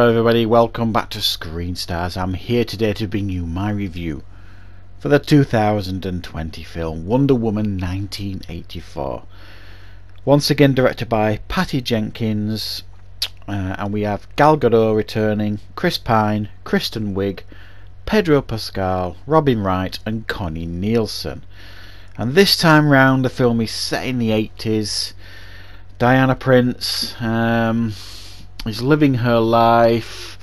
Hello everybody, welcome back to Screen Stars. I'm here today to bring you my review for the 2020 film Wonder Woman 1984. Once again directed by Patty Jenkins, and we have Gal Gadot returning, Chris Pine, Kristen Wiig, Pedro Pascal, Robin Wright and Connie Nielsen. And this time round the film is set in the 80s. Diana Prince is living her life.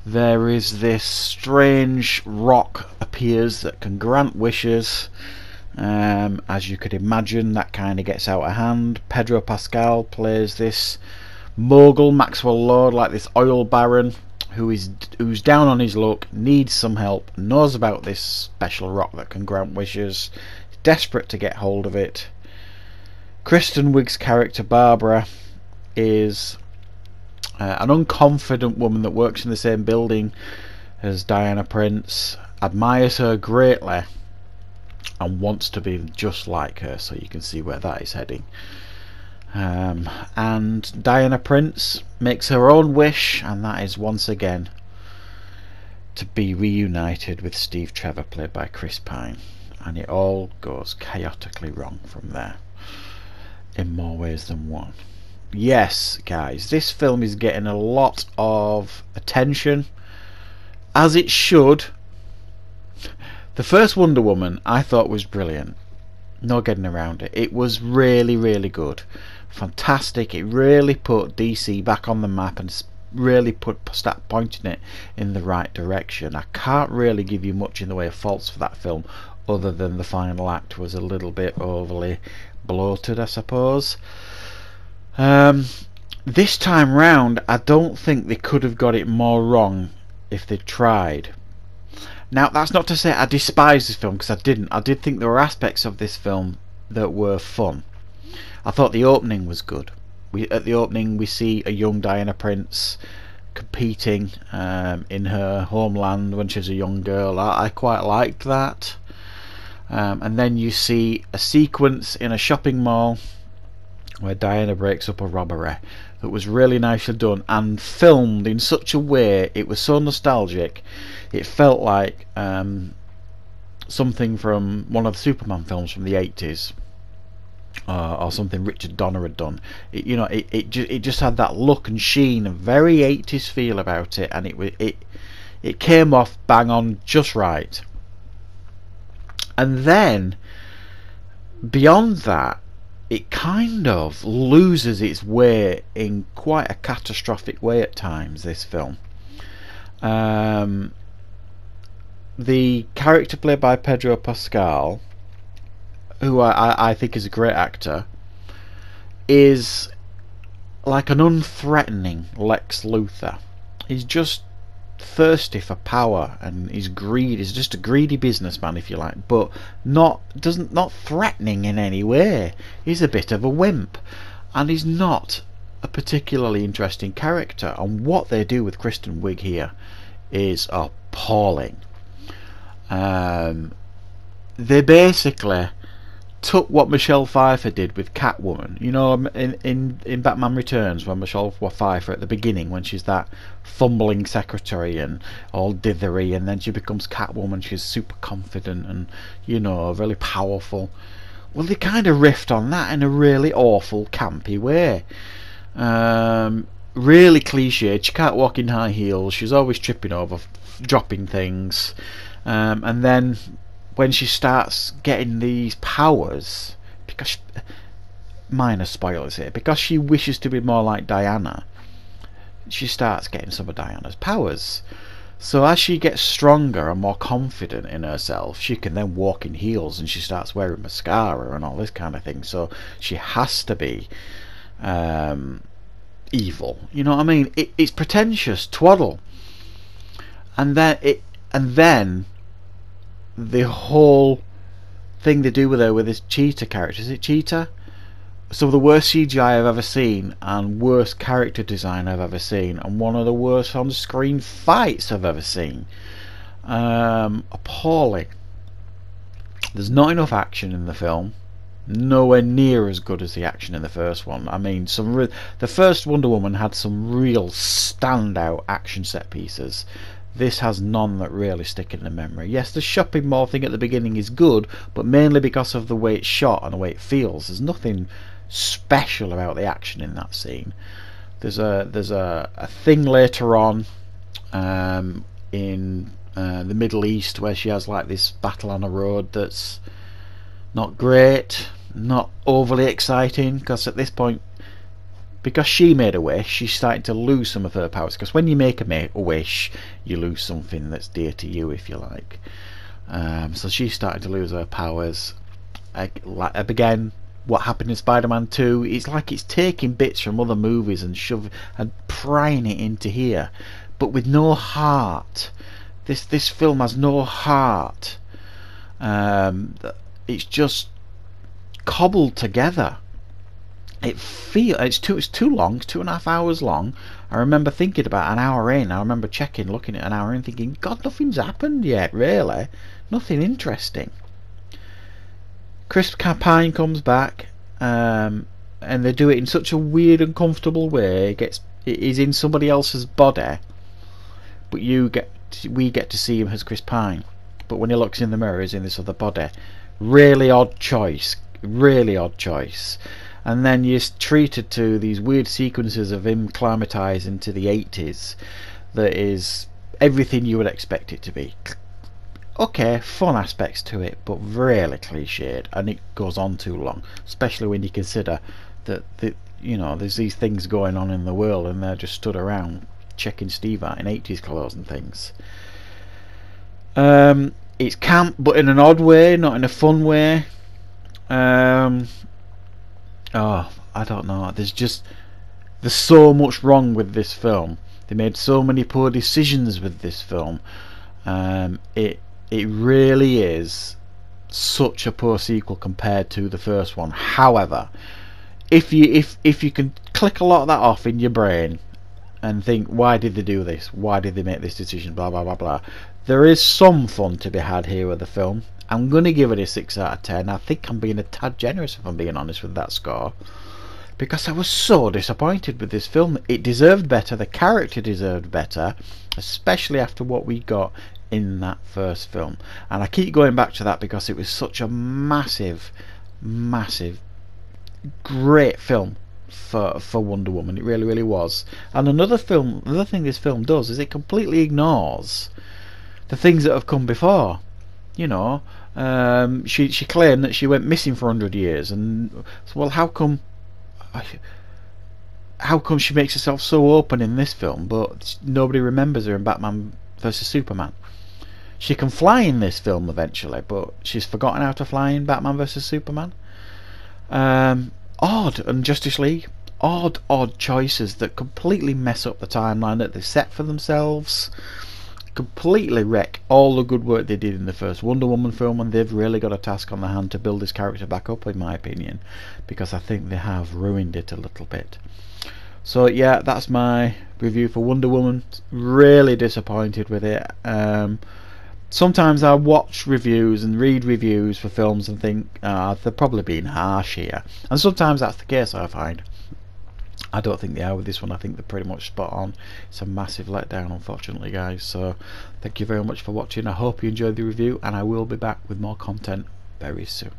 There is this strange rock appears that can grant wishes. As you could imagine, that kind of gets out of hand. Pedro Pascal plays this mogul, Maxwell Lord, like this oil baron who's down on his luck, needs some help, knows about this special rock that can grant wishes, desperate to get hold of it. Kristen Wiig's character Barbara is an unconfident woman that works in the same building as Diana Prince, admires her greatly and wants to be just like her, so you can see where that is heading. And Diana Prince makes her own wish, and that is once again to be reunited with Steve Trevor, played by Chris Pine, and it all goes chaotically wrong from there in more ways than one. Yes, guys, this film is getting a lot of attention, as it should. The first Wonder Woman I thought was brilliant, no getting around it. It was really, really good, fantastic. It really put DC back on the map and really start pointing it in the right direction. I can't really give you much in the way of faults for that film, other than the final act was a little bit overly bloated, I suppose. This time round I don't think they could have got it more wrong if they tried. Now that's not to say I despise this film, because I didn't. I did think there were aspects of this film that were fun. I thought the opening was good. At the opening we see a young Diana Prince competing in her homeland when she's a young girl. I quite liked that. And then you see a sequence in a shopping mall where Diana breaks up a robbery that was really nicely done and filmed in such a way, it was so nostalgic. It felt like something from one of the Superman films from the 80s, or something Richard Donner had done. It just had that look and sheen, a very 80s feel about it, and it came off bang on, just right. And then beyond that, it kind of loses its way in quite a catastrophic way at times, this film. The character played by Pedro Pascal, who I think is a great actor, is like an unthreatening Lex Luthor. He's just thirsty for power, and he's just a greedy businessman, if you like, but not threatening in any way. He's a bit of a wimp, and he's not a particularly interesting character. And what they do with Kristen Wiig here is appalling. They basically took what Michelle Pfeiffer did with Catwoman. You know, in Batman Returns, when Michelle Pfeiffer at the beginning, when she's that fumbling secretary and all dithery, and then she becomes Catwoman, she's super confident and, you know, really powerful. Well, they kind of riffed on that in a really awful, campy way. Really cliched. She can't walk in high heels, she's always tripping over, dropping things, and then when she starts getting these powers, because minor spoilers here, because she wishes to be more like Diana, she starts getting some of Diana's powers. So as she gets stronger and more confident in herself, she can then walk in heels, and she starts wearing mascara and all this kind of thing. So she has to be evil. You know what I mean? It's pretentious twaddle. And then the whole thing they do with her, with this Cheetah character, is it Cheetah? Some of the worst CGI I've ever seen, and worst character design I've ever seen, and one of the worst on screen fights I've ever seen. Appalling. There's not enough action in the film. nowhere near as good as the action in the first one. I mean, the first Wonder Woman had some real standout action set pieces. This has none that really stick in the memory. Yes, the shopping mall thing at the beginning is good, but mainly because of the way it's shot and the way it feels. There's nothing special about the action in that scene. There's a thing later on in the Middle East where she has like this battle on a road that's not great, not overly exciting, because at this point, because she made a wish, she's starting to lose some of her powers, because when you make a wish you lose something that's dear to you, if you like. So she's starting to lose her powers. Again, what happened in Spider-Man 2, it's like it's taking bits from other movies and prying it into here, but with no heart. This film has no heart. It's just cobbled together. It's too long. It's 2.5 hours long. I remember thinking about an hour in. I remember looking at an hour in, thinking, God, nothing's happened yet. Really, nothing interesting. Chris Pine comes back, and they do it in such a weird, uncomfortable way. It is in somebody else's body, but we get to see him as Chris Pine. But when he looks in the mirror, he's in this other body. Really odd choice. Really odd choice. And then you're treated to these weird sequences of him climatising to the 80s. That is everything you would expect it to be. Okay, fun aspects to it, but really cliched, and it goes on too long. Especially when you consider that there's these things going on in the world, and they're just stood around checking Steve out in 80s clothes and things. It's camp, but in an odd way, not in a fun way. I don't know. There's so much wrong with this film. They made so many poor decisions with this film. It really is such a poor sequel compared to the first one. However, if you can click a lot of that off in your brain and think, why did they do this? Why did they make this decision? Blah blah blah blah. There is some fun to be had here with the film. I'm going to give it a 6 out of 10. I think I'm being a tad generous if I'm being honest with that score, because I was so disappointed with this film. It deserved better. The character deserved better, especially after what we got in that first film. And I keep going back to that because it was such a massive great film for Wonder Woman. It really, really was. And another thing this film does is it completely ignores the things that have come before. She claimed that she went missing for 100 years, and well, how come she makes herself so open in this film, but nobody remembers her in Batman vs Superman? She can fly in this film eventually, but she's forgotten how to fly in Batman vs Superman. Odd. And Justice League, odd choices that completely mess up the timeline that they've set for themselves, completely wreck all the good work they did in the first Wonder Woman film, and they've really got a task on their hand to build this character back up, in my opinion, because I think they have ruined it a little bit. So yeah, that's my review for Wonder Woman. Really disappointed with it. Sometimes I watch reviews and read reviews for films and think, they're probably being harsh here, and sometimes that's the case. I find I don't think they are with this one. I think they're pretty much spot on. It's a massive letdown, unfortunately, guys. So thank you very much for watching. I hope you enjoyed the review, and I will be back with more content very soon.